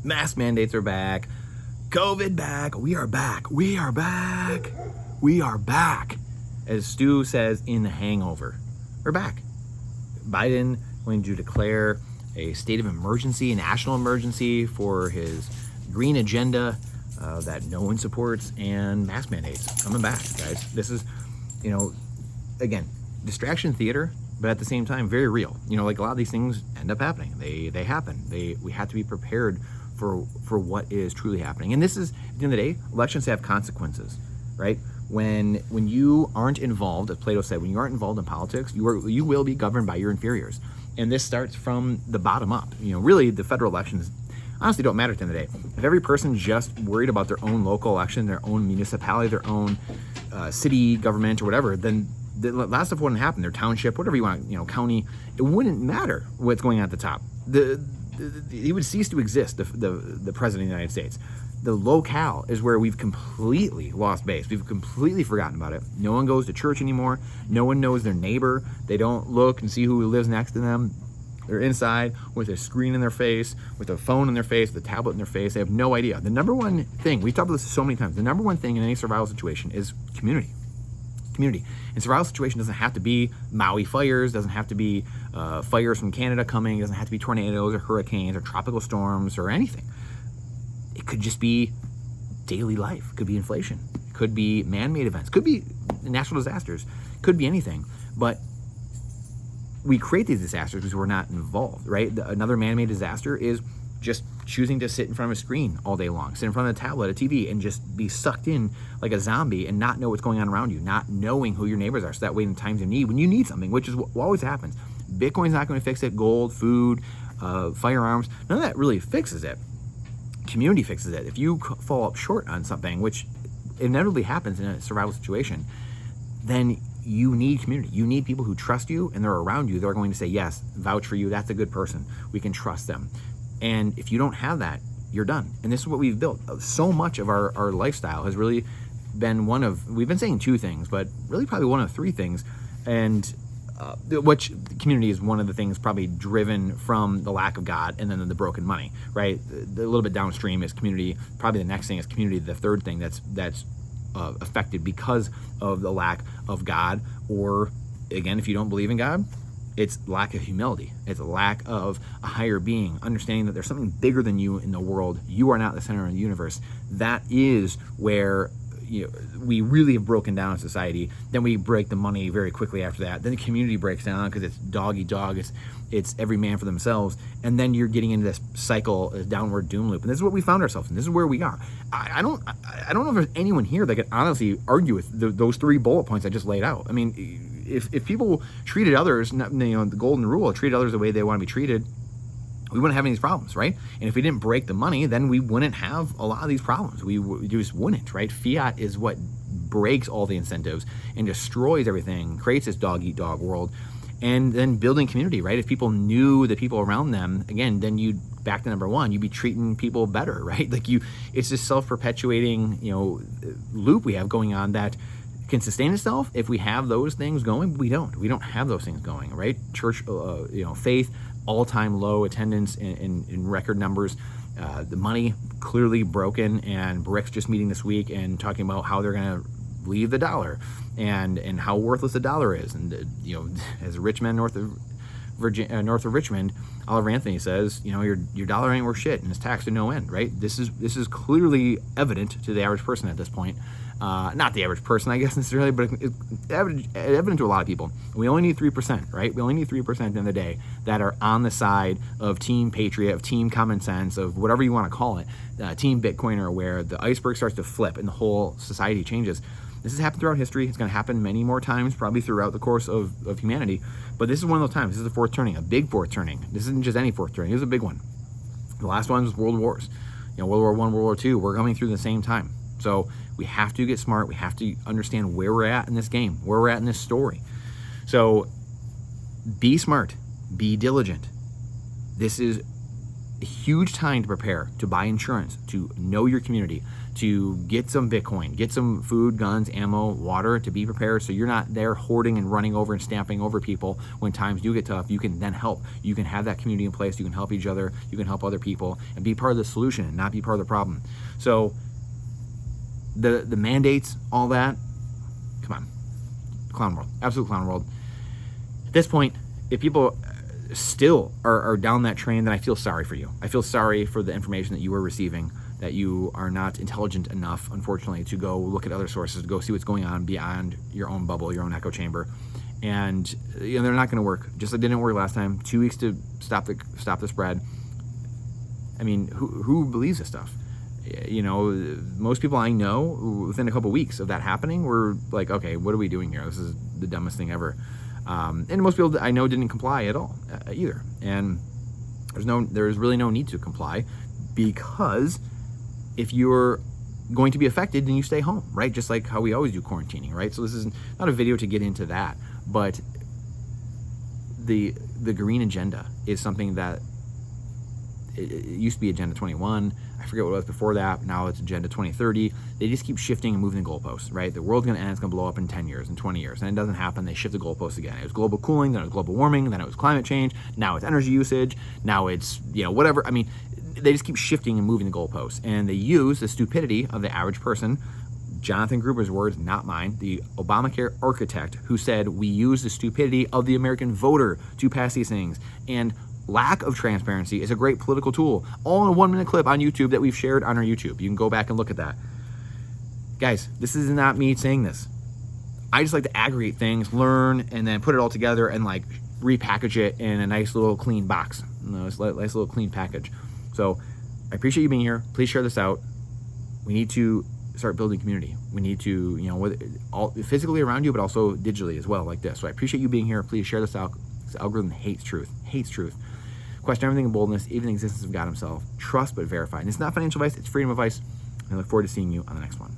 Mask mandates are back. COVID back. We are back. We are back. We are back. As Stu says in The Hangover, we're back. Biden going to declare a state of emergency, a national emergency for his green agenda that no one supports, and mask mandates coming back, guys. This is, again, distraction theater, but at the same time, very real. Like a lot of these things end up happening. They happen. We have to be prepared for what is truly happening. And this is, at the end of the day, elections have consequences, right? When you aren't involved, as Plato said, when you aren't involved in politics, you will be governed by your inferiors. And this starts from the bottom up. Really, the federal elections honestly don't matter at the end of the day. If every person just worried about their own local election, their own municipality, their own city government or whatever, then the last stuff wouldn't happen. Their township, whatever you want, county, it wouldn't matter what's going on at the top. It would cease to exist, the president of the United States. The locale is where we've completely lost base. We've completely forgotten about it. No one goes to church anymore. No one knows their neighbor. They don't look and see who lives next to them. They're inside with a screen in their face, with a phone in their face, the tablet in their face. They have no idea. The number one thing, we've talked about this so many times, the number one thing in any survival situation is community. Community. And survival situation doesn't have to be Maui fires, doesn't have to be fires from Canada coming, doesn't have to be tornadoes or hurricanes or tropical storms or anything. It could just be daily life. It could be inflation. It could be man-made events. It could be natural disasters. It could be anything. But we create these disasters because we're not involved, right? Another man-made disaster is just choosing to sit in front of a screen all day long, sit in front of a tablet, a TV, and just be sucked in like a zombie and not know what's going on around you, not knowing who your neighbors are. So that way in times of need, when you need something, which is what always happens, Bitcoin's not going to fix it, gold, food, firearms, none of that really fixes it. Community fixes it. If you fall up short on something, which inevitably happens in a survival situation, then you need community. You need people who trust you and they're around you. They're going to say, yes, vouch for you. That's a good person. We can trust them. And if you don't have that, you're done. And this is what we've built. So much of our lifestyle has really been we've been saying two things, but really probably one of three things. And which community is one of the things probably driven from the lack of God and then the broken money, right? A little bit downstream is community. Probably the next thing is community. The third thing that's affected because of the lack of God, or again, if you don't believe in God, it's lack of humility. It's a lack of a higher being, understanding that there's something bigger than you in the world. You are not the center of the universe. That is where we really have broken down society. Then we break the money very quickly after that. Then the community breaks down because it's dog eat dog. It's every man for themselves. And then you're getting into this cycle, a downward doom loop. And this is what we found ourselves in. This is where we are. I don't know if there's anyone here that could honestly argue with those three bullet points I just laid out. I mean, if people treated others, the golden rule, treated others the way they want to be treated, we wouldn't have any of these problems, right? And if we didn't break the money, then we wouldn't have a lot of these problems. We just wouldn't, right? Fiat is what breaks all the incentives and destroys everything, creates this dog-eat-dog world. And then building community, right? If people knew the people around them, again, then back to number one, you'd be treating people better, right? It's this self-perpetuating, loop we have going on that can sustain itself if we have those things going. We don't have those things going, right? Church, faith, all-time low attendance in record numbers. The money clearly broken, and BRICS just meeting this week and talking about how they're going to leave the dollar and how worthless the dollar is. And as a rich man north of Richmond, Oliver Anthony says, your dollar ain't worth shit and it's taxed to no end, right? This is clearly evident to the average person at this point. Not the average person, I guess, necessarily, but it's evident to a lot of people. We only need 3%, right? We only need 3% at the end of the day that are on the side of Team Patriot, of Team Common Sense, of whatever you want to call it, Team Bitcoiner, where the iceberg starts to flip and the whole society changes. This has happened throughout history. It's going to happen many more times, probably throughout the course of humanity. But this is one of those times. This is the fourth turning, a big fourth turning. This isn't just any fourth turning. This is a big one. The last one was World Wars. World War I, World War II. We're coming through the same time. So we have to get smart. We have to understand where we're at in this game, where we're at in this story. So be smart. Be diligent. This is a huge time to prepare, to buy insurance, to know your community, to get some Bitcoin, get some food, guns, ammo, water, to be prepared so you're not there hoarding and running over and stamping over people when times do get tough. You can then help. You can have that community in place. You can help each other. You can help other people and be part of the solution and not be part of the problem. So the mandates, all that, come on. Clown world. Absolute clown world. At this point, if people still are down that train, then I feel sorry for you. I feel sorry for the information that you are receiving, that you are not intelligent enough, unfortunately, to go look at other sources, to go see what's going on beyond your own bubble, your own echo chamber. And they're not going to work. Just like they didn't work last time. 2 weeks to stop the spread. I mean, who believes this stuff? Most people I know, within a couple weeks of that happening, were like, okay, what are we doing here? This is the dumbest thing ever. And most people I know didn't comply at all either. And there's really no need to comply, because if you're going to be affected, then you stay home, right? Just like how we always do quarantining, right? So this is not a video to get into that, but the green agenda is something that it used to be Agenda 21. I forget what it was before that. Now it's Agenda 2030. They just keep shifting and moving the goalposts, right? The world's going to end. It's going to blow up in 10 years, in 20 years. And it doesn't happen. They shift the goalposts again. It was global cooling, then it was global warming, then it was climate change. Now it's energy usage. Now it's, whatever. I mean, they just keep shifting and moving the goalposts. And they use the stupidity of the average person. Jonathan Gruber's words, not mine, the Obamacare architect, who said we use the stupidity of the American voter to pass these things. And lack of transparency is a great political tool. All in a 1-minute clip on YouTube that we've shared on our YouTube. You can go back and look at that. Guys, this is not me saying this. I just like to aggregate things, learn, and then put it all together and like repackage it in a nice little clean box. Nice little clean package. So I appreciate you being here. Please share this out. We need to start building community. We need to, all physically around you, but also digitally as well, like this. So I appreciate you being here. Please share this out. This algorithm hates truth. Question everything in boldness, even the existence of God himself. Trust but verify. And it's not financial advice, it's freedom advice. And I look forward to seeing you on the next one.